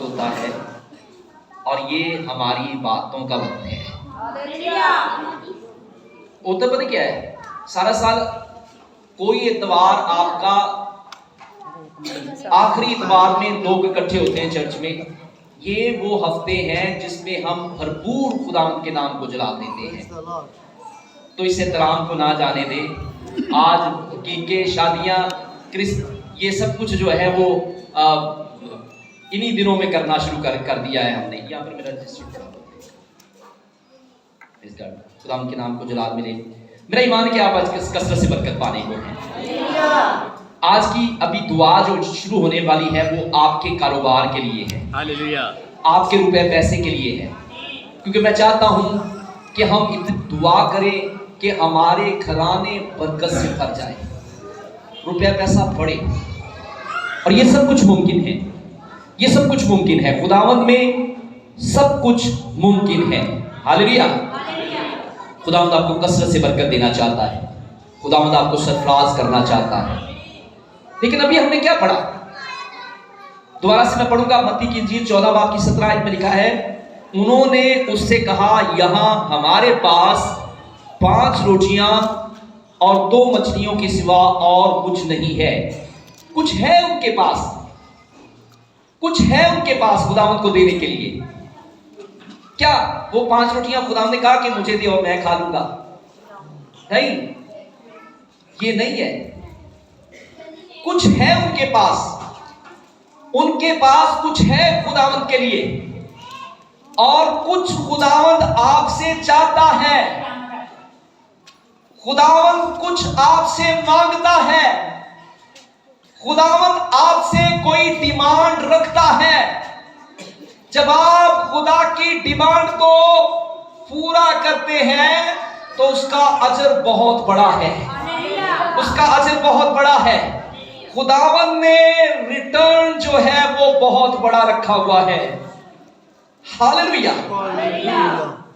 ہوتا ہے اور یہ ہماری باتوں کا وقت ہے. ہوتا پتہ کیا ہے، سارا سال کوئی اتوار آپ کا آخری اتوار میں لوگ اکٹھے ہوتے ہیں چرچ میں، یہ وہ ہفتے ہیں جس میں ہم بھرپور خداوند کے نام کو جلا دیتے ہیں. تو اس احترام کو نہ جانے دیں. آج عقیقے، شادیاں، یہ سب کچھ جو ہے وہ انہی دنوں میں کرنا شروع کر دیا ہے ہم نے. یہاں پر میرا رجسٹر خداوند کے نام کو جلال ملے. میرا ایمان ہے کہ آپ آج کثرت سے برکت پانے کو ہیں. آج کی ابھی دعا جو شروع ہونے والی ہے وہ آپ کے کاروبار کے لیے ہے، آپ کے روپے پیسے کے لیے ہے. کیونکہ میں چاہتا ہوں کہ ہم دعا کریں کہ ہمارے گھرانے برکت سے بھر جائے، روپیہ پیسہ بڑھے، اور یہ سب کچھ ممکن ہے. یہ سب کچھ ممکن ہے، خداوند میں سب کچھ ممکن ہے. ہاللیلویہ. خداوند آپ کو کثرت سے برکت دینا چاہتا ہے، خداوند آپ کو سرفراز کرنا چاہتا ہے. لیکن ابھی ہم نے کیا پڑھا؟ دوبارہ سے میں پڑھوں گا. متی کی انجیل 14 باب کی 17 آیت میں لکھا ہے، انہوں نے اس سے کہا یہاں ہمارے پاس 5 روٹیاں اور 2 مچھلیوں کے سوا اور کچھ نہیں ہے. کچھ ہے ان کے پاس، کچھ ہے ان کے پاس خداوند کو دینے کے لیے. کیا وہ 5 روٹیاں خداوند نے کہا کہ مجھے دے اور میں کھا لوں گا؟ نہیں، یہ نہیں ہے. کچھ ہے ان کے پاس، ان کے پاس کچھ ہے خداوند کے لیے، اور کچھ خداوند آپ سے چاہتا ہے. خداوند کچھ آپ سے مانگتا ہے، خداوند آپ سے کوئی ڈیمانڈ رکھتا ہے. جب آپ خدا کی ڈیمانڈ کو پورا کرتے ہیں تو اس کا اجر بہت بڑا ہے، اس کا اجر بہت بڑا ہے. خداوند نے ریٹرن جو ہے وہ بہت بڑا رکھا ہوا ہے. ہاللیلویہ.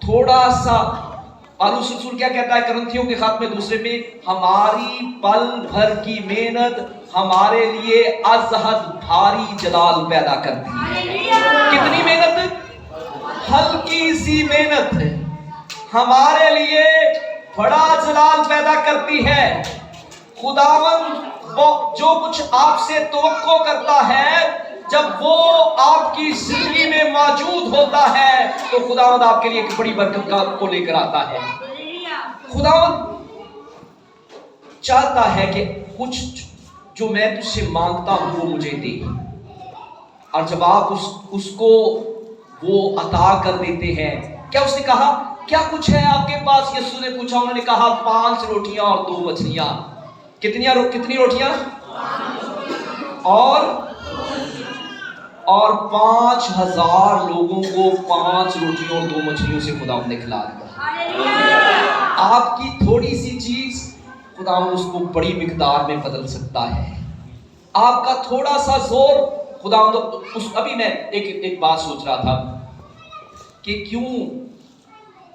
تھوڑا سا پالوس رسول کیا کہتا ہے کرنتھیوں کے خط میں 2 میں، ہماری پل بھر کی محنت ہمارے لیے از حد بھاری جلال پیدا کرتی ہے. کتنی محنت؟ ہلکی سی محنت ہمارے لیے بڑا جلال پیدا کرتی ہے. خداوند جو کچھ آپ سے توقع کرتا ہے، جب وہ آپ کی زندگی میں موجود ہوتا ہے تو خداوند آپ کے لیے ایک بڑی برکت کو لے کر آتا ہے. خداوند چاہتا ہے کہ کچھ جو میں تجھ سے مانگتا ہوں وہ مجھے دے، اور جب آپ اس کو وہ عطا کر دیتے ہیں. کیا اس نے کہا کیا کچھ ہے آپ کے پاس؟ یسوع نے پوچھا. انہوں نے کہا 5 روٹیاں اور 2 مچھلیاں. کتنی روٹیاں اور 5000 لوگوں کو 5 روٹیوں اور 2 مچھلیوں سے خداوند نے کھلا دیا. آپ کی تھوڑی سی چیز خداوند اس کو بڑی مقدار میں بدل سکتا ہے. آپ کا تھوڑا سا زور خداوند ابھی میں ایک بات سوچ رہا تھا کہ کیوں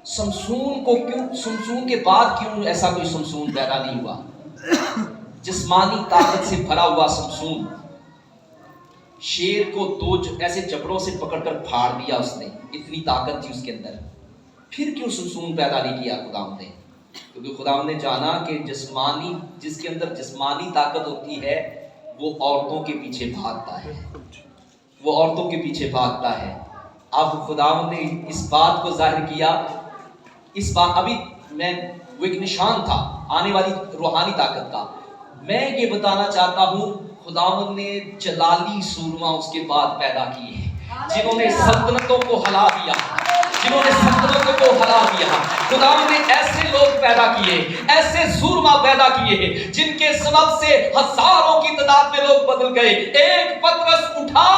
سمسون کے بعد کیوں ایسا کوئی سمسون پیدا نہیں ہوا؟ جسمانی طاقت سے بھرا ہوا سمسون، شیر کو 2 ایسے جبڑوں سے پکڑ کر پھاڑ دیا اس نے، اتنی طاقت تھی اس کے اندر. پھر کیوں سمسون پیدا نہیں کیا خداوند نے؟ کیونکہ خداوند نے جانا کہ جس کے اندر جسمانی طاقت ہوتی ہے وہ عورتوں کے پیچھے بھاگتا ہے، وہ عورتوں کے پیچھے بھاگتا ہے. اب خداوند نے اس بات کو ظاہر کیا. اس بات ابھی وہ ایک نشان تھا آنے والی روحانی طاقت کا. میں یہ بتانا چاہتا ہوں خداوند نے جلالی سورما اس کے بعد پیدا کیے ہیں، جنہوں نے سلطنتوں کو ہلا دیا، جنہوں نے سلطنتوں کو ہلا دیا. خداوند نے ایسے لوگ پیدا کیے، ایسے سورما پیدا کیے ہیں جن کے سبب سے ہزاروں کی تعداد میں لوگ بدل گئے. ایک پترس اٹھا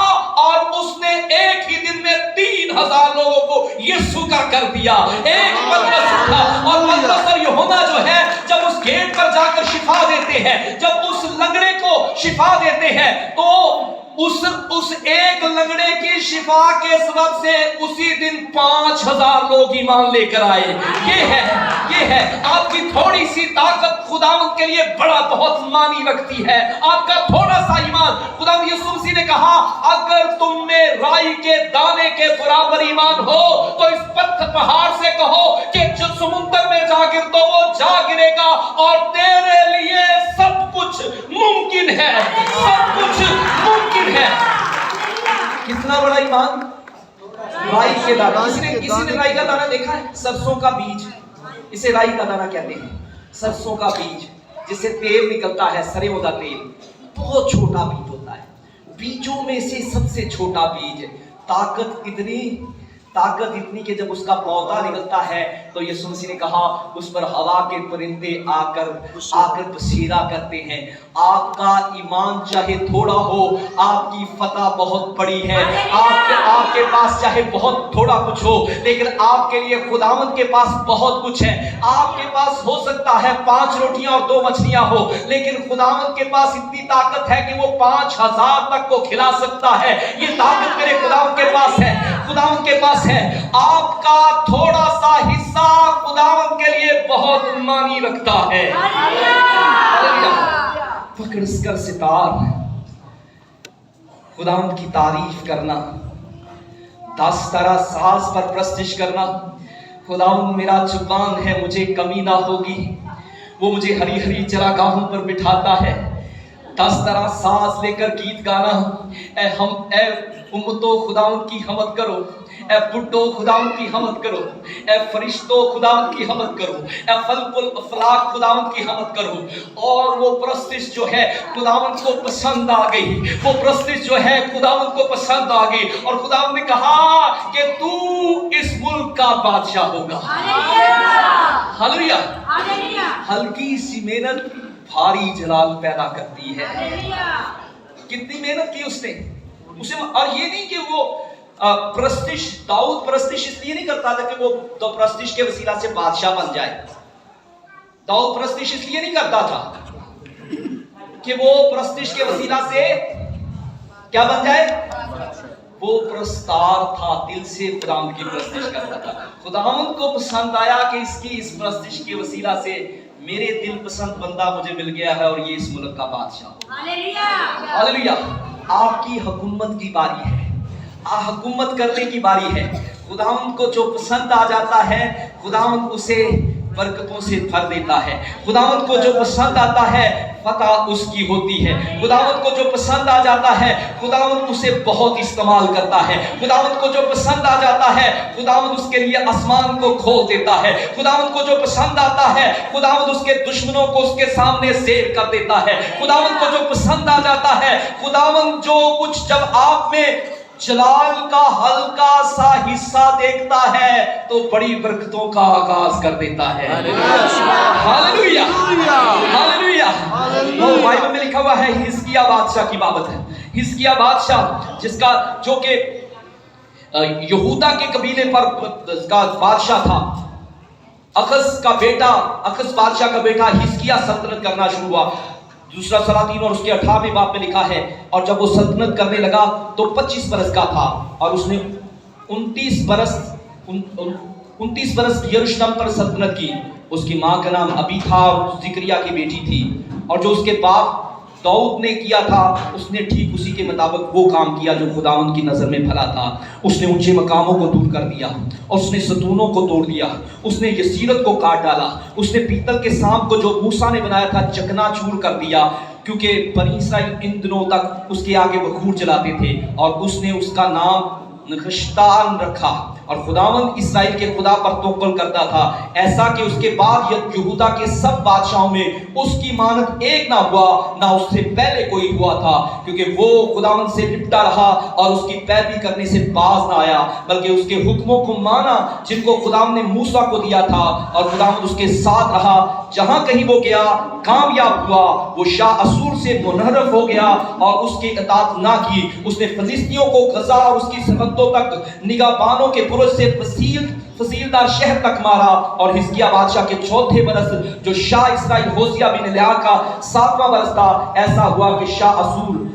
اور اس نے ایک ہی دن میں 3000 لوگوں کو یسوع کا کر دیا. ایک پترس اٹھا اور پترس اور یوحنا جو ہے جب اس گیٹ پر جا کر شفا دیتے ہیں، جب اس لنگڑے کو شفا دیتے ہیں تو اس ایک لنگڑے کی شفا کے سبب سے اسی دن 5000 لوگ ایمان لے کر آئے. یہ ہے آپ کی تھوڑی سی طاقت خداوند کے لیے بڑا بہت معنی رکھتی ہے. آپ کا تھوڑا سا ایمان. خداوند یسوع مسیح نے کہا اگر تم میں राई के दाने के बराबर ईमान हो तो इस पत्थर पहाड़ से कहो कि जो समुद्र में जा गिर तो वो जा गिरेगा, और तेरे लिए सब कुछ मुमकिन है, सब कुछ मुमकिन है। कितना बड़ा ईमान। राई के दाना, किसी ने राई का दाना देखा है? सरसों का बीज, इसे राई का दाना कहते हैं। सरसों का बीज जिससे तेल निकलता है, सरेवादा तेल, बहुत छोटा बीज होता है, बीजों में से सबसे छोटा बीज। ताकत इतनी कि जब उसका पौधा निकलता है तो यीशु मसीह ने कहा उस पर हवा के परिंदे आकर बसेरा करते हैं। आपका ईमान चाहे थोड़ा हो, आपकी फतह बहुत बड़ी है। आपके पास चाहे बहुत थोड़ा कुछ हो, लेकिन आपके लिए खुदावंद के पास बहुत कुछ है। आपके पास हो सकता है 5 रोटियां और 2 मछलियां हो, लेकिन खुदावंद के पास इतनी ताकत है कि वो 5000 तक को खिला सकता है। ये ताकत मेरे खुदावंद के पास है, खुदावंद के पास है। आपका थोड़ा सा हिस्सा खुदावंद के लिए बहुत मानी रखता है। पकड़ कर सितार खुदावंद की तारीफ करना, 10 तरह साज पर प्रस्तिश करना। खुदावंद मेरा जुबान है, मुझे कमी ना होगी, वो मुझे हरी हरी चरागाहों पर बिठाता है। 10 तरह साज लेकर गीत गाना। ए उम्मतो खुदावंद की हमद करो, ए बुड्ढो खुदावंद की हमद करो, ए फरिश्तो खुदावंद की हमद करो, ए फलकुल अफलाक खुदावंद की हमद करो। और वो प्रस्तिश जो है खुदावंद को पसंद आ गई, वो प्रस्तिश जो है खुदावंद को पसंद आ गई, और खुदावंद ने कहा कि तू इस मुल्क का बादशाह होगा। हालेलुया। हल्की सी मेहनत भारी जलाल पैदा करती है। कितनी मेहनत की उसने। और ये नहीं कि वो दाऊद प्रस्तिश इसलिए नहीं करता था कि वो तो प्रस्तिश के वसीला से बादशाह बन जाए। दाऊद प्रस्तिश इसलिए नहीं करता था कि वो प्रस्तिश के वसीला से क्या बन जाए, वो प्रस्तार था, दिल से खुदावंद की प्रस्तिश करता था। खुदावंद को पसंद आया कि इसकी इस प्रस्तिश के वसीला से मेरे दिल पसंद बंदा मुझे मिल गया है और ये इस मुल्क का बादशाह। हालेलुया। आपकी हुकूमत की बारी है, हुकूमत करने की बारी है। खुदावंद को जो पसंद आ जाता है खुदावंद उसे बरकतों से भर देता है। खुदावंद को जो पसंद आता है फतह उसकी होती है। खुदावंद को जो पसंद आ जाता है खुदावंद उसे बहुत इस्तेमाल करता है। खुदावंद को जो पसंद आ जाता है खुदावंद उसके लिए आसमान को खोल देता है। खुदावंद को जो पसंद आता है खुदावंद उसके दुश्मनों को उसके सामने ज़ेर कर देता है। खुदावंद को जो पसंद आ जाता है खुदावंद जो कुछ जब आप में जलाल का हल्का सा हिस्सा देखता है तो बड़ी बरकतों का आगाज कर देता है। हालेलुया। हालेलुया। वो बाइबल में लिखा हुआ है हिजकिय्याह बादशाह की बाबत है। हिजकिय्याह बादशाह जिसका जो कि यहूदा के कबीले पर का बादशाह था। अखस बादशाह का बेटा हिजकिय्याह सल्तनत करना शुरू हुआ। दूसरा सलातीन और उसके 18वें बाब में लिखा है, और जब वो सल्तनत करने लगा तो 25 बरस का था, और उसने 29 बरस यरूशलेम पर सल्तनत की। उसकी माँ का नाम अबी था और जिक्रिया की बेटी थी। और जो उसके बाप दाऊद ने किया था उसने ठीक उसी के मुताबिक वो काम किया जो खुदावंद की नज़र में भला था। उसने ऊंचे मकामों को दूर कर दिया और उसने सतूनों को तोड़ दिया। उसने यसीरत को काट डाला। उसने पीतल के सांप को जो मूसा ने बनाया था चकनाचूर कर दिया, क्योंकि बनी इस्राएल इन दिनों तक उसके आगे बखूर चलाते थे। और उसने उसका नाम नखश्तान रखा और खुदावंद इस्राएल के खुदा पर तवक्कुल करता था। ऐसा कि उसके बाद यहूदा के सब बादशाहों में उसकी मानत एक ना हुआ, ना उससे पहले कोई हुआ था, क्योंकि वो खुदावंद से लिपटा रहा और उसकी पैरवी करने से बाज ना आया, बल्कि उसके हुक्मों को माना जिनको खुदावंद ने मूसा को दिया था। और खुदावंद उसके साथ रहा, जहां कहीं वो गया कामयाब हुआ। वो शाह असूर से मुनहरफ हो गया और उसकी इताअत ना की। उसने फिलिस्तियों को गजा और उसकी सरहदों तक निगाहबानों के पुरुष से फसीलदार शहर तक मारा। और हिजकिय्याह बादशाह के 4थे बरस जो शाह इस्राएल होशिया बिन एलिय्याह का 7वां बरस था, ऐसा हुआ कि शाह असूर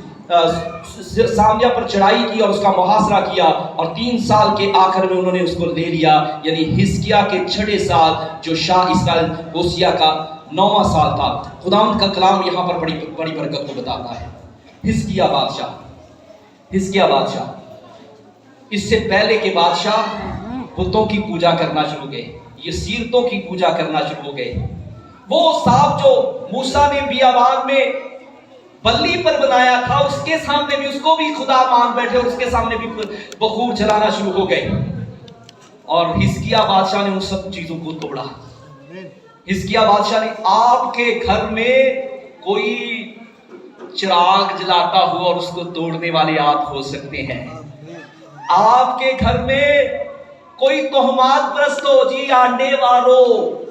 सामरिया पर चढ़ाई की और उसका मुहासरा किया, और 3 साल के आखिर में उन्होंने उसको ले लिया। यानी हिजकिय्याह के 6ठे साल जो शाह इस्राएल होशिया का 9वां साल था। खुदावंद का कलाम यहाँ पर बड़ी बरकत को बताता है। हिजकिय्याह बादशाह इससे पहले के बादशाह बुतों की पूजा करना शुरू हो गए, ये सीरतों की पूजा करना शुरू हो गए। वो सांप जो मूसा ने बियाबान में बल्ली पर बनाया था, उसके सामने भी उसको भी खुदा मान बैठे और उसके सामने भी बखूर जलाना शुरू हो गए। और हिजकिय्याह बादशाह ने उन सब चीजों को तोड़ा। हिजकिय्याह बादशाह ने आपके घर में कोई चिराग जलाता हुआ और उसको तोड़ने वाले आप हो सकते हैं। आपके घर में कोई तोहमात परस्त हो, जी आंडे वालों,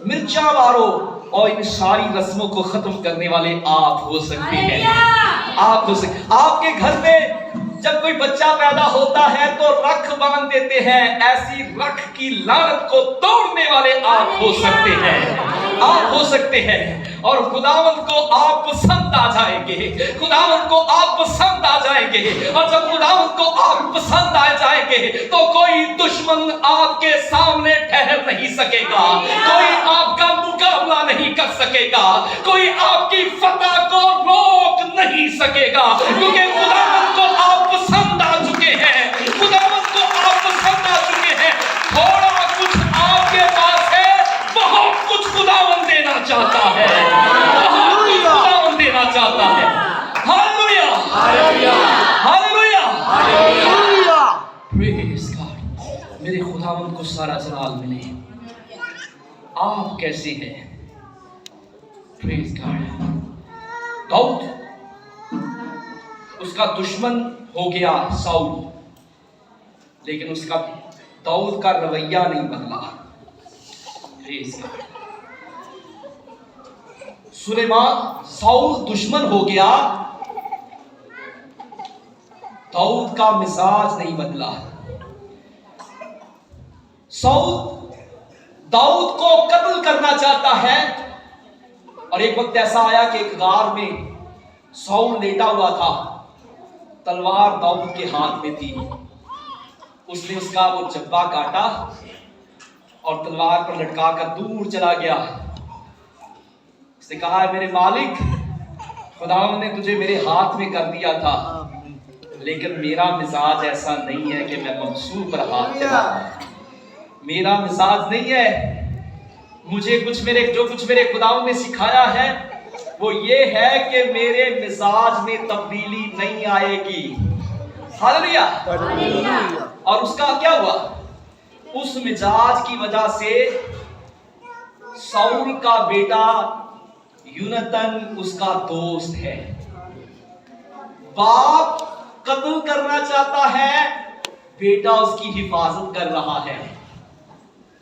मिर्चा वालों, और इन सारी रस्मों को खत्म करने वाले आप हो सकते हैं। आप हो सकते। आपके घर में जब कोई बच्चा पैदा होता है तो रख बांध देते हैं, ऐसी रख की लानत को तोड़ने वाले आप हो सकते हैं। आप हो सकते हैं। और खुदावंद को आप पसंद आ जाएंगे, खुदावंद को आप पसंद आ जाएंगे। और जब खुदावंद को आप पसंद आ जाएंगे तो कोई दुश्मन आपके सामने ठहर नहीं सकेगा, कोई आपका मुकाबला नहीं कर सकेगा, कोई आपकी फतह को रोक नहीं सकेगा, क्योंकि खुदावंद को आप पसंद आ चुके हैं। खुदावंद को आप पसंद आ चुके हैं। थोड़ा कुछ आपके पास है, बहुत कुछ खुदावंद देना चाहता है, बहुत कुछ खुदावंद देना चाहता है। Hallelujah, hallelujah, hallelujah, hallelujah. Praise God. मेरे खुदावंद को सारा जलाल मिले। आप कैसे हैं? Praise God. दाऊद, उसका दुश्मन हो गया साउल, लेकिन उसका दाऊद का रवैया नहीं बदला। Praise God. सुलेमान, साउल दुश्मन हो गया, दाऊद का मिजाज नहीं बदला। साउल दाऊद को कत्ल करना चाहता है, और एक वक्त ऐसा आया कि एक गार में साउल लेटा हुआ था, तलवार दाऊद के हाथ में थी। उसने उसका वो जब्बा काटा और तलवार पर लटका कर दूर चला गया। उसने कहा, मेरे मालिक, खुदावंद ने तुझे मेरे हाथ में कर दिया था, लेकिन मेरा मिजाज ऐसा नहीं है कि मैं मंसूर पर हाथ चलाऊं। मेरा मिजाज नहीं है। मुझे कुछ मेरे खुदावंद ने सिखाया है वो ये है कि मेरे मिजाज में तब्दीली नहीं आएगी। हालेलुया। और उसका क्या हुआ? उस मिजाज की वजह से साउल का बेटा यूनतन उसका दोस्त है। बाप कत्ल करना चाहता है, बेटा उसकी हिफाजत कर रहा है।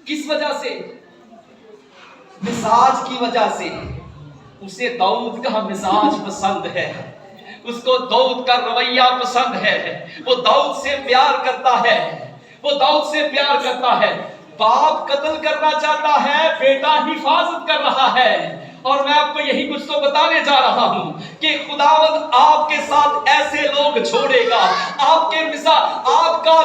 किस वजह से? मिजाज की वजह से। उसे दाऊद का मिजाज पसंद है, उसको दाऊद का रवैया पसंद है, वो दाऊद से प्यार करता है, वो दाऊद से प्यार करता है। बाप कत्ल करना चाहता है, बेटा हिफाजत कर रहा है। और मैं आपको यही कुछ तो बताने जा रहा हूं कि खुदावंद आपके साथ ऐसे लोग छोड़ेगा, आपका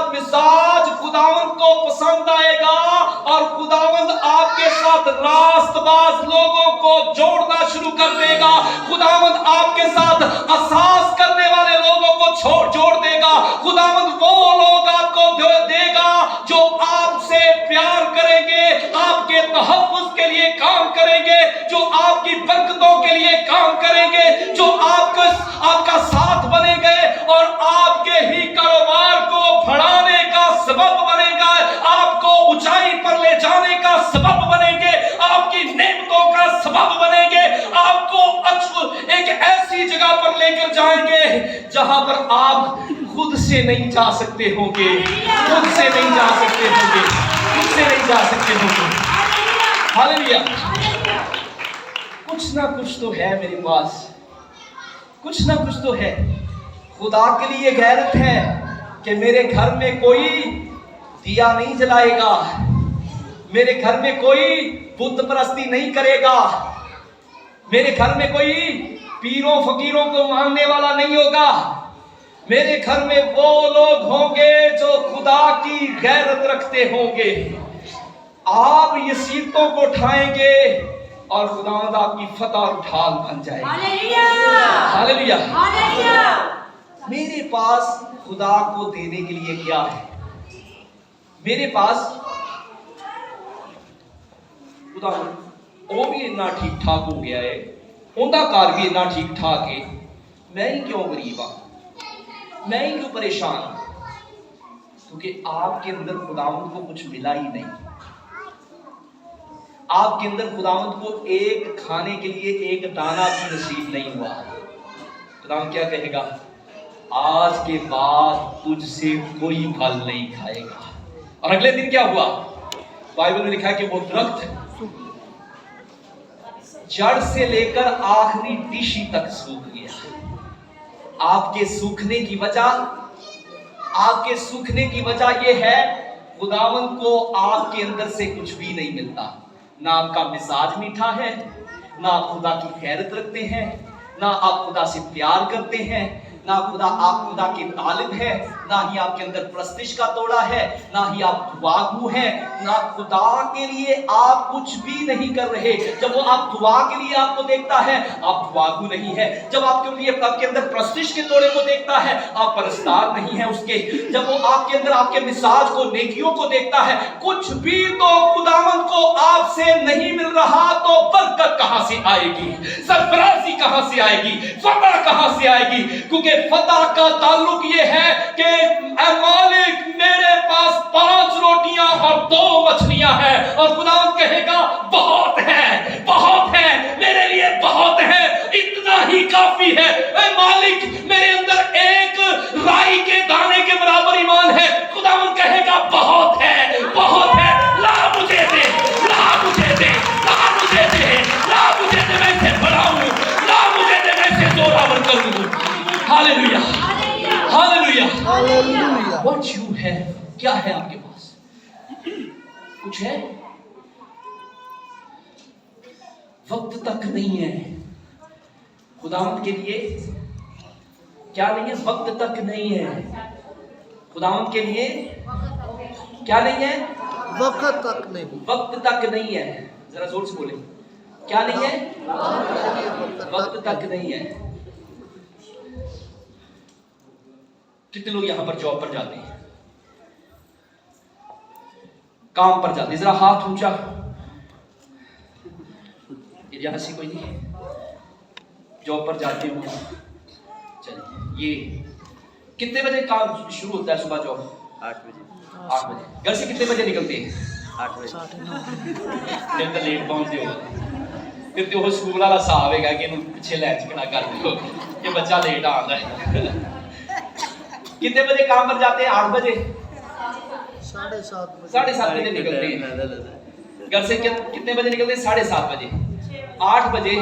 मिजाज खुदावंद को पसंद आएगा, और खुदावंद आपके साथ रास्तबाज लोगों को जोड़ना शुरू कर देगा। खुदावंद आपके साथ अहसास करने वाले लोगों को जोड़ देगा। खुदावंद वो लोग आपको देगा जो आपसे प्यार करेंगे, आपके तहफ़्फ़ुज़ के लिए काम करेंगे, जो आपकी बरकतों के लिए काम करेंगे, जो आपका साथ बनेंगे और आपके ही कारोबार को बढ़ाने का सबब बनेगा, आपको ऊंचाई पर ले जाने का सबब बनेंगे, आपकी नेमतों का सबब बनेंगे, आपको एक ऐसी जगह पर लेकर जाएंगे जहां पर आप खुद से नहीं जा सकते होंगे, खुद से नहीं जा सकते होंगे, खुद से नहीं जा सकते होंगे। हालेलुया। कुछ ना कुछ तो है मेरे पास, कुछ ना कुछ तो है। खुदा के लिए गैरत है कि मेरे घर में कोई दिया नहीं जलाएगा, मेरे घर में कोई बुत परस्ती नहीं करेगा, मेरे घर में कोई पीरों फकीरों को मानने वाला नहीं होगा। मेरे घर में वो लोग होंगे जो खुदा की गैरत रखते होंगे। आप ये सीरतों को उठाएंगे और खुदावंद आपकी फतह और ढाल बन जाएगी। हालेलुया। मेरे पास खुदा को देने के लिए क्या है? میرے پاس خدا وہ بھی اتنا ٹھیک ٹھاک ہو گیا ہے, اوندا کار بھی اتنا ٹھیک ٹھاک ہے, میں ہی کیوں غریب ہوں, میں ہی کیوں پریشان ہوں؟ کیونکہ آپ کے اندر خداوند کو کچھ ملا ہی نہیں. آپ کے اندر خداوند کو ایک کھانے کے لیے ایک دانہ بھی نصیب نہیں ہوا. خداوند کیا کہے گا؟ آج کے بعد تجھ سے کوئی پھل نہیں کھائے گا. اور اگلے دن کیا ہوا؟ بائبل میں لکھا ہے کہ وہ درخت جڑ سے لے کر آخری ٹیشی تک سوکھ گیا. آپ کے سوکھنے کی وجہ یہ ہے خداوند کو آپ کے اندر سے کچھ بھی نہیں ملتا. نہ آپ کا مزاج میٹھا ہے, نہ آپ خدا کی خیرت رکھتے ہیں, نہ آپ خدا سے پیار کرتے ہیں, نہ آپ خدا کے طالب ہیں, نہ ہی آپ کے اندر پرستش کا توڑا ہے, نہ ہی آپ دعا گو ہیں, نہ خدا کے لیے آپ کچھ بھی نہیں کر رہے. جب وہ آپ دعا کے لیے آپ کو دیکھتا ہے آپ دعا گو نہیں ہے. جب آپ کے لیے آپ کے اندر پرستش کے توڑے کو دیکھتا ہے آپ پرستار نہیں ہیں اس کے. جب وہ آپ کے اندر آپ کے مزاج کو نیکیوں کو دیکھتا ہے, کچھ بھی تو خداوند کو آپ سے نہیں مل رہا, تو برکت کہاں سے آئے گی, سرفرازی کہاں سے آئے گی, فتح کہاں سے آئے گی؟ کیونکہ فتح کا تعلق یہ ہے کہ اے مالک میرے پاس 5 روٹیاں اور 2 مچھلیاں ہیں, اور خداوند کہے گا بہت ہے, بہت ہے, میرے لیے بہت ہے, اتنا ہی کافی ہے. اے مالک میرے اندر ایک رائی کے دانے کے برابر ایمان ہے, خداوند کہے گا بہت ہے, بہت ہے, لا مجھے دے, لا مجھے دے, لا مجھے دے, لا مجھے دے, میں اسے بڑھاؤں, لا مجھے دے, میں اسے زوراور کروں. Hallelujah, hallelujah, hallelujah. What you have, کیا ہے آپ کے پاس؟ کچھ ہے؟ وقت تک نہیں ہے خداوند کے لیے. کیا نہیں ہے؟ وقت تک نہیں ہے خداوند کے لیے. کیا نہیں ہے؟ وقت تک نہیں, وقت تک نہیں ہے. ذرا زور سے بولیں, کیا نہیں ہے؟ وقت تک نہیں ہے. کتنے لوگ یہاں پر جاب پر جاتے ہیں, کام پر جاتے ہیں؟ ذرا ہاتھ اونچا. یہاں سے کوئی نہیں جاب پر جاتے ہو؟ چلیے, یہ کتنے بجے کام شروع ہوتا ہے صبح جاب؟ 8 بجے. 8 بجے. گھر سے کتنے بجے نکلتے ہیں؟ 8 بجے. پھر تو لیٹ پہنچتے ہو, پھر تو وہ سکول والا صاحب ہے کہ انہوں پیچھے لے چکنا کر دو, یہ بچہ لیٹ آتا ہے. کتنے بجے کام پر جاتے ہیں؟ 8 بجے. 7:30 بجے نکلتے ہیں. گھر سے کتنے بجے نکلتے ہیں؟ 7:30 بجے. 8 بجے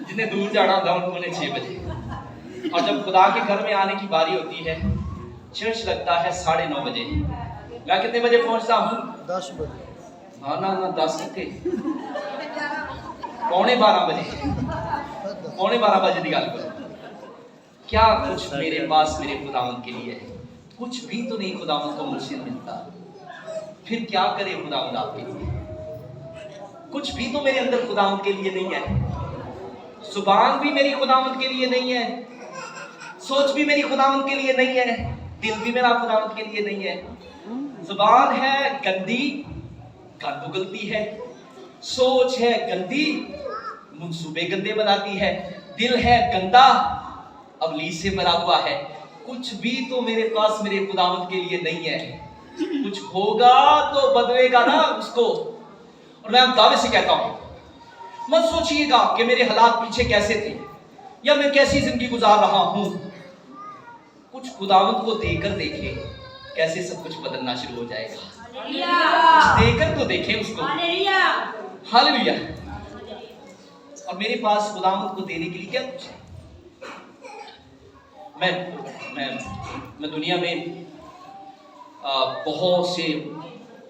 جنہیں دور جانا ہوتا ہے انہیں 6 بجے. اور جب خدا کے گھر میں آنے کی باری ہوتی ہے, چرچ لگتا ہے 9:30 بجے. میں کتنے بجے پہنچتا ہوں؟ 10 بجے. ہاں نا 10 کتنے, 11:45 بجے. 11:45 بجے کی گل کرو. کیا کچھ میرے پاس میرے خداوند کے لیے ہے؟ کچھ بھی تو نہیں خداوند کو مجھ سے ملتا. پھر کیا کرے خداوند آپ کے لیے؟ کچھ بھی تو میرے اندر خداوند کے لیے نہیں ہے. زبان بھی میری خداوند کے لیے نہیں ہے, سوچ بھی میری خداوند کے لیے نہیں ہے, دل بھی میرا خداوند کے لیے نہیں ہے. زبان ہے گندی, گند اگلتی ہے. سوچ ہے گندی, منصوبے گندے بناتی ہے. دل ہے گندا, ابلیس سے بھرا ہوا ہے. کچھ بھی تو میرے پاس میرے خداوند کے لیے نہیں ہے. کچھ ہوگا تو بدلے گا نا اس کو. اور میں دعوے سے کہتا ہوں, مت سوچئے گا کہ میرے حالات پیچھے کیسے تھے یا میں کیسی زندگی گزار رہا ہوں. کچھ خداوند کو دے کر دیکھیں کیسے سب کچھ بدلنا شروع ہو جائے گا. کچھ دے کر تو دیکھیں اس کو. ہاللویا. اور میرے پاس خداوند کو دینے کے لیے کیا کچھ ہے؟ میں دنیا میں بہت سے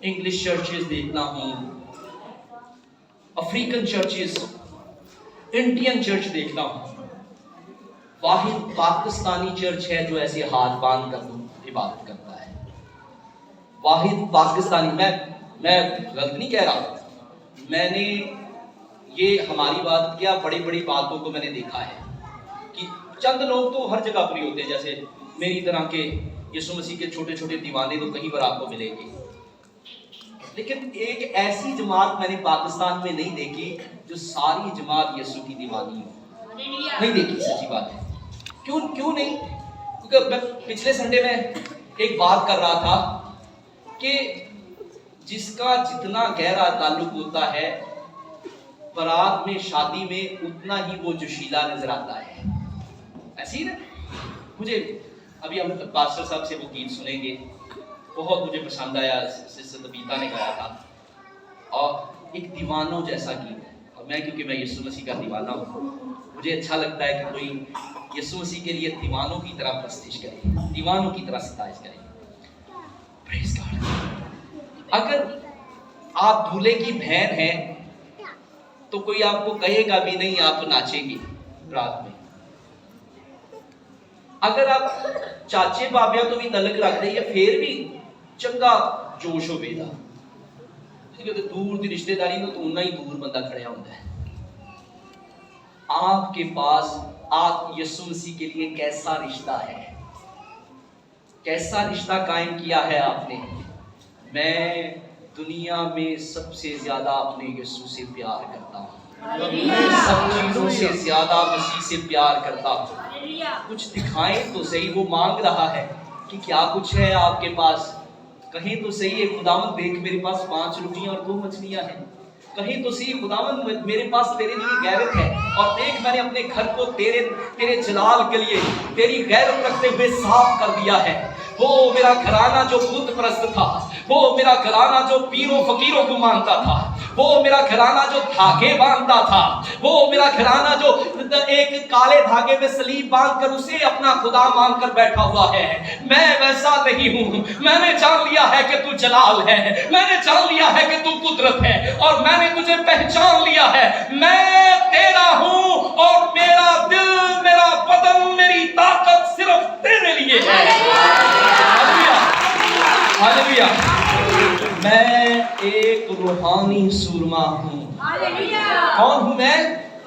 انگلش چرچز دیکھنا ہوں, افریقن چرچز, انڈین چرچ دیکھنا ہوں. واحد پاکستانی چرچ ہے جو ایسے ہاتھ باندھ کر عبادت کرتا ہے. واحد پاکستانی. میں غلط نہیں کہہ رہا, میں نے یہ ہماری بات کیا, بڑی بڑی باتوں کو میں نے دیکھا ہے کہ چند لوگ تو ہر جگہ پوری ہوتے ہیں, جیسے میری طرح کے यीशु मसीह के छोटे छोटे दीवाने तो कहीं पर आपको मिलेंगे, लेकिन एक ऐसी जमात मैंने पाकिस्तान में नहीं देखी जो सारी जमात यीशु की दीवानी हो। नहीं देखी, सच्ची बात है। क्यों नहीं? क्योंकि मैं पिछले संडे में एक बात कर रहा था कि जिसका जितना गहरा ताल्लुक होता है बारात में, शादी में, उतना ही वो जोशीला नजर आता है। ऐसे ही ना, मुझे अभी हम पास्टर साहब से वो गीत सुनेंगे, बहुत मुझे पसंद आया, सिस्टर तबीता ने गाया था, और एक दीवानों जैसा गीत है। और मैं, क्योंकि मैं यीशु मसीह का दीवाना हूँ, मुझे अच्छा लगता है कि कोई यीशु मसीह के लिए दीवानों की तरह प्रस्तिश करे, दीवानों की तरह सिताइश करे। Praise God. अगर आप दूल्हे की बहन हैं तो कोई आपको कहेगा भी नहीं आप तो नाचेंगे रात में। अगर आप चाचे बाबिया तो भी तलक रख दे, फिर भी चंगा जोश होवेगा, क्योंकि दूर की रिश्तेदारी में तो उन्ना ही दूर बंदा खड़ा होता है। आपके पास आप यीशु मसीह के लिए कैसा रिश्ता है, कैसा रिश्ता कायम किया है आपने? मैं दुनिया में सबसे ज्यादा अपने यीशु से प्यार करता हूँ, सब चीजों से ज्यादा मसीह से प्यार करता हूँ। कुछ दिखाएं तो सही, वो मांग रहा है कि क्या कुछ है आपके पास, कहीं तो सही है खुदावंद, देख मेरे पास 5 रोटियां और 2 मछलियां हैं, कहीं तो सही खुदावंद मेरे पास तेरे लिए गैरत है, और देख मैंने अपने घर को तेरे जलाल के लिए तेरी गैरत रखते हुए साफ कर दिया है। वो मेरा घराना जो बुत परस्त था, वो मेरा घराना जो पीरों फकीरों को मानता था, वो मेरा घराना जो धागे बांधता था, वो मेरा घराना जो एक काले धागे में सलीब बांधकर उसे अपना खुदा मानकर बैठा हुआ है, मैं वैसा नहीं हूँ। मैंने जान लिया है कि तू जलाल है, मैंने जान लिया है कि तू कुदरत है, और मैंने तुझे पहचान लिया है। मैं तेरा हूँ और मेरा दिल, मेरा बदन, मेरी ताकत सिर्फ तेरे लिए है। Hallelujah, hallelujah. मैं एक रूहानी सूरमा हूँ। कौन हूँ मैं?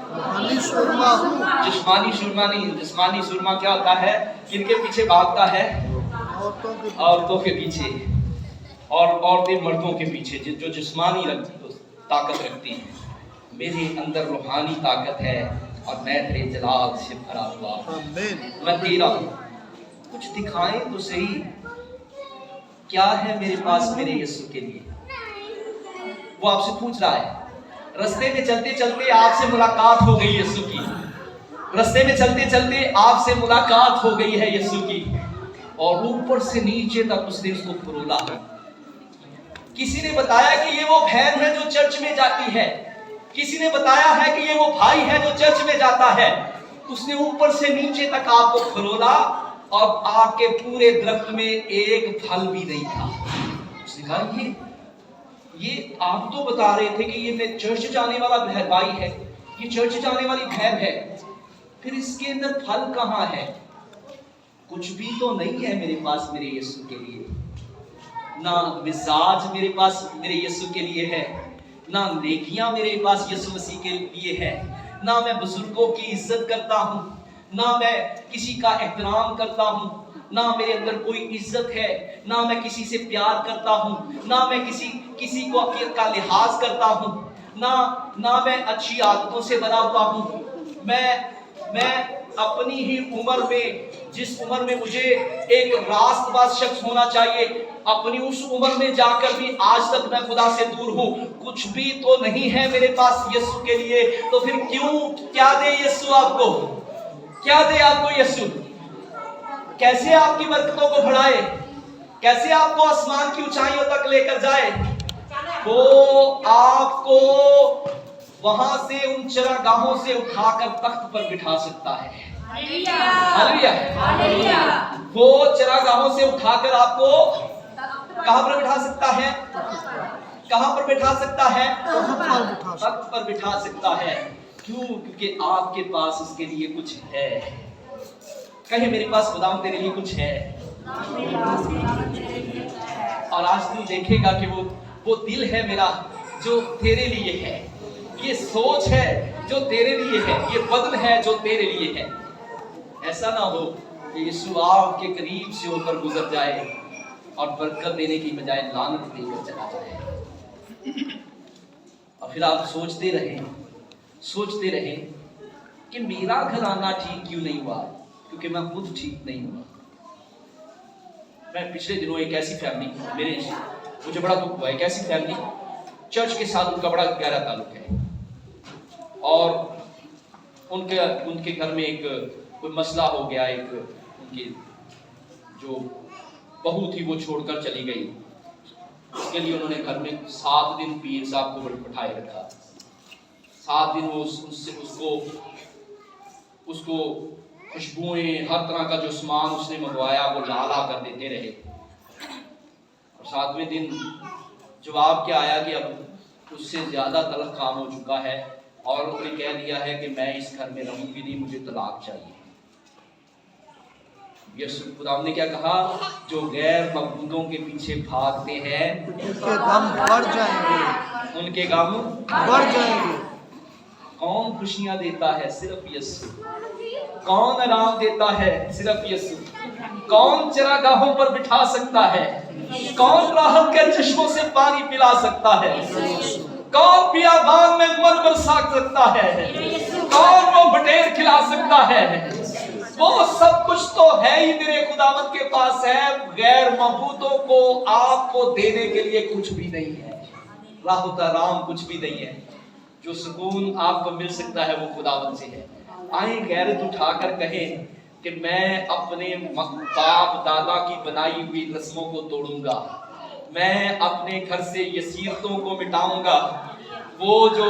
रूहानी सूरमा हूँ। जिस्मानी सूरमा नहीं। जिस्मानी सूरमा क्या होता है? किनके पीछे भागता है? औरतों के पीछे, और औरतें मर्दों के पीछे, जो जिस्मानी ताकत रखती है। मेरे अंदर रूहानी ताकत है और मैं तेरे जलाल से भरा हुआ हूँ। मैं तेरा हूँ। कुछ दिखाएं तो सही, क्या है मेरे पास मेरे यीशु के लिए? वो आपसे पूछ रहा है। रास्ते में चलते चलते आपसे मुलाकात हो गई यीशु की, रास्ते में चलते चलते आपसे मुलाकात हो गई है यीशु की, और ऊपर से नीचे तक उसने उसको फरोला है। किसी ने बताया कि ये वो बहन है जो चर्च में जाती है, किसी ने बताया है कि ये वो भाई है जो चर्च में जाता है। उसने ऊपर से नीचे तक आपको फरोला, और आपके पूरे दरख्त में एक फल भी नहीं था। उसने कहा ये आप तो बता रहे थे कि ये मैं चर्च जाने वाला भाई है, ये चर्च जाने वाली बहन है, फिर इसके अंदर फल कहाँ है? कुछ भी तो नहीं है मेरे पास मेरे यीशु के लिए। ना मिजाज मेरे पास मेरे यीशु के लिए है, ना नेकियां मेरे पास यीशु मसीह के लिए है, ना मैं बुजुर्गों की इज्जत करता हूँ, ना मैं किसी का एहतराम करता हूँ, ना मेरे अंदर कोई इज्जत है, ना मैं किसी से प्यार करता हूँ, ना मैं किसी को का लिहाज करता हूँ, ना मैं अच्छी आदतों से भरा हुआ हूँ। मैं अपनी ही उम्र में, जिस उम्र में मुझे एक रास्तबाज शख्स होना चाहिए, अपनी उस उम्र में जाकर भी आज तक मैं खुदा से दूर हूँ। कुछ भी तो नहीं है मेरे पास यीशु के लिए, तो फिर क्या दे यीशु आपको? क्या दे आपको यीशु? कैसे आपकी बरकतों को बढ़ाए, कैसे आपको आसमान की ऊंचाइयों तक लेकर जाए? वो आपको वहां से उन चरागाहों से उठाकर तख्त पर बिठा सकता है। हालेलुया। वो चरागाहों से उठाकर आपको कहां पर बिठा सकता है? कहां पर बिठा सकता है? तख्त पर बिठा सकता है। क्यों? क्योंकि आपके पास उसके लिए कुछ है। कहे मेरे पास खुदा तेरे लिए कुछ है। और आज तू देखेगा कि वो दिल है मेरा जो तेरे लिए है, ये सोच है जो तेरे लिए है, ये बदन है जो तेरे लिए है। ऐसा ना हो कि यीशु आपके करीब से होकर गुजर जाए और बरकत देने की बजाय लानत देकर चला जाए। और फिर आप सोचते रहे कि मेरा घर आना ठीक क्यों नहीं हुआ, क्योंकि मैं खुद ठीक नहीं हुआ। मैं पिछले दिनों एक ऐसी फैमिली, मुझे बड़ा दुख हुआ, एक ऐसी फैमिली चर्च के साथ उनका बड़ा गहरा ताल्लुक है और उनके घर में एक कोई मसला हो गया। एक उनकी जो बहू थी वो छोड़कर चली गई। इसके लिए उन्होंने घर में 7 दिन पीर साहब को बिठाए रखा। 7 दिन वो उसको खुशबुएं, हर तरह का जो सामान उसने मंगवाया वो ला कर देते रहे। और 7वें दिन जवाब क्या आया कि अब उससे ज्यादा तलख काम हो चुका है और उन्होंने कह दिया है कि मैं इस घर में रहूंगी नहीं, मुझे तलाक चाहिए। यीशु खुदा ने क्या कहा, जो गैर मकबूलों के पीछे भागते हैं उनके गम बढ़ जाएंगे, उनके गम बढ़ जाएंगे। कौन खुशियां देता है? सिर्फ यीशु। कौन आराम देता है? सिर्फ यीशु। कौन चरागाहों पर बिठा सकता है? कौन राहत के चश्मों से पानी पिला सकता है? कौन बियाबान में मर बरसा सकता है? कौन वो बटेर खिला सकता है? वो सब कुछ तो है ही मेरे खुदावंद के पास है। गैर मबूतों को आपको देने के लिए कुछ भी नहीं है। राहत आराम कुछ भी नहीं है। जो सुकून आपको मिल सकता है वो खुदावंद से है। आए गैरत उठाकर कहें कि मैं अपने बाप दादा की बनाई हुई रस्मों को तोड़ूंगा, मैं अपने घर से यसीरतों को मिटाऊंगा। वो जो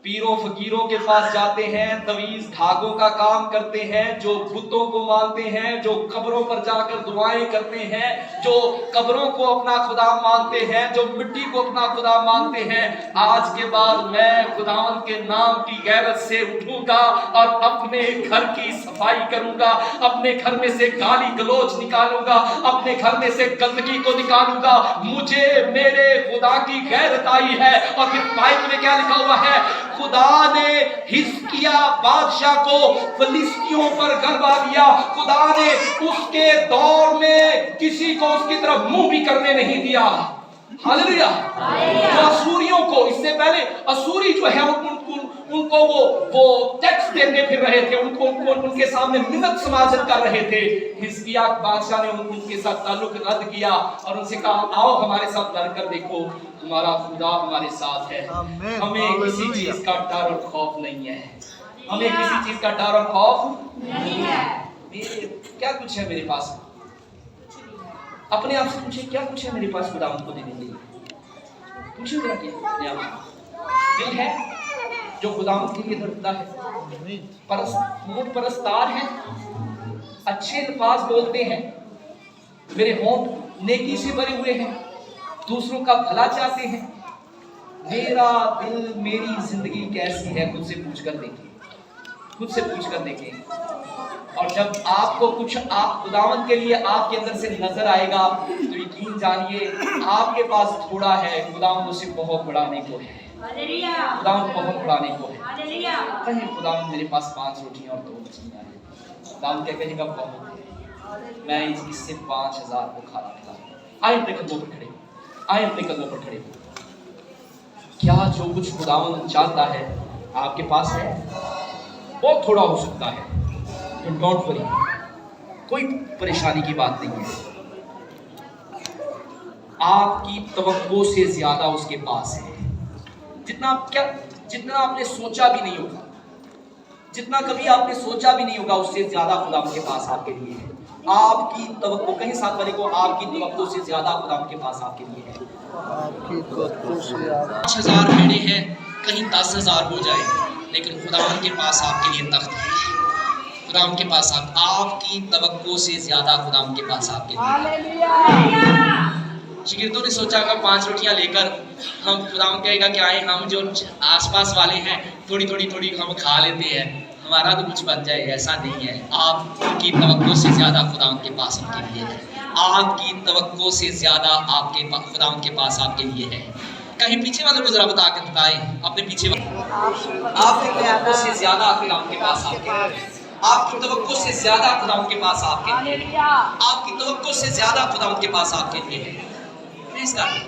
पीरों फकीरों के पास जाते हैं, तवीज धागों का काम करते हैं, जो बुतों को मानते हैं, जो कब्रों पर जाकर दुआएं करते हैं, जो कब्रों को अपना खुदा मानते हैं, जो मिट्टी को अपना खुदा मानते हैं, आज के बाद मैं खुदावन के नाम की गैरत से उठूंगा और अपने घर की सफाई करूंगा, अपने घर में से गाली गलोच निकालूंगा, अपने घर में से गंदगी को निकालूंगा। मुझे मेरे खुदा की गैरत आई है। और फिर बाइबल में क्या लिखा हुआ है? खुदा ने हिजकिया बादशाह को फिलिस्तियों पर गरबा दिया। खुदा ने उसके दौर में किसी को उसकी तरफ मुंह भी करने नहीं दिया। हालेलुया। जो असूरियों को, इससे पहले असूरी जो है उनको वो टैक्स देते फिर रहे थे, उनको उनके सामने मिन्नत समाजन कर रहे थे। हिजकिया बादशाह ने उनके साथ ताल्लुक रद्द किया और उनसे कहा, आओ हमारे साथ लड़कर देखो, हमारा खुदा हमारे साथ है। हमें किसी चीज का डर और खौफ नहीं है। हमें किसी चीज का डर और खौफ नहीं है। क्या कुछ है मेरे पास? अपने आप से पूछे, क्या कुछ है मेरे पास खुदा को देने के लिए? पूछे मेरा क्या अपने आप? दिल है जो खुदा के लिए धड़कता है, होंठ परस्तार है, अच्छे अल्फाज बोलते हैं, मेरे होंठ नेकी से भरे हुए हैं, दूसरों का भला चाहते हैं। मेरा दिल, मेरी जिंदगी कैसी है? खुद से पूछ कर देखें, खुद से पूछ कर देखें। और जब आपको कुछ आप खुदावंद के लिए आपके अंदर से नजर आएगा तो यकीन जानिए आपके पास थोड़ा है, खुदावंद उसे बहुत बढ़ाने को है। खुदावंद बहुत बढ़ाने को है। कहीं खुदावंद मेरे पास 5 रोटियां और 2 मछलियां हैं। खुदावंद क्या कहेगा? बहुत है, मैं इससे 5000 को खा रहा था। आए अपने कदमों पर खड़े, आए अपने कदमों पर खड़े। क्या जो कुछ खुदावंद चाहता है आपके पास है? बहुत थोड़ा हो सकता है, डोंट वरी, कोई परेशानी की बात नहीं है। आपकी तवक्को से ज्यादा उसके पास है। जितना आपने सोचा भी नहीं होगा, जितना कभी आपने सोचा भी नहीं होगा, उससे ज्यादा खुदा के पास आपके लिए है। आपकी तवक्को, कहीं साथ वाले को, आपकी तवक्को से ज्यादा खुदा के पास आपके लिए है। 5000 भेड़े हैं, कहीं 10,000 हो जाए, लेकिन खुदा के पास आपके लिए तख्त है। खुदा के पास आपकी तवक्को से ज्यादा खुदा के पास आपके लिए। शागिर्दों ने सोचा कि 5 रोटियां लेकर हम, खुदा कहेगा कि आए हम जो आसपास वाले हैं थोड़ी हम खा लेते हैं, हमारा तो कुछ बन जाए। ऐसा नहीं है। आपकी तवक्को से ज्यादा खुदा के पास आपके लिए है। आपकी तवक्को से ज्यादा आपके खुदा के पास आपके लिए है। कहीं पीछे वाले को जरा बता के बताएं, अपने पीछे आपकी तवक्को से ज्यादा खुदा के पास आपके लिए है। آپ کی توقع سے زیادہ خدا ان کے پاس آپ کے لیے، آپ کی توقع سے زیادہ خدا ان کے پاس آپ کے لیے ہے. Praise God.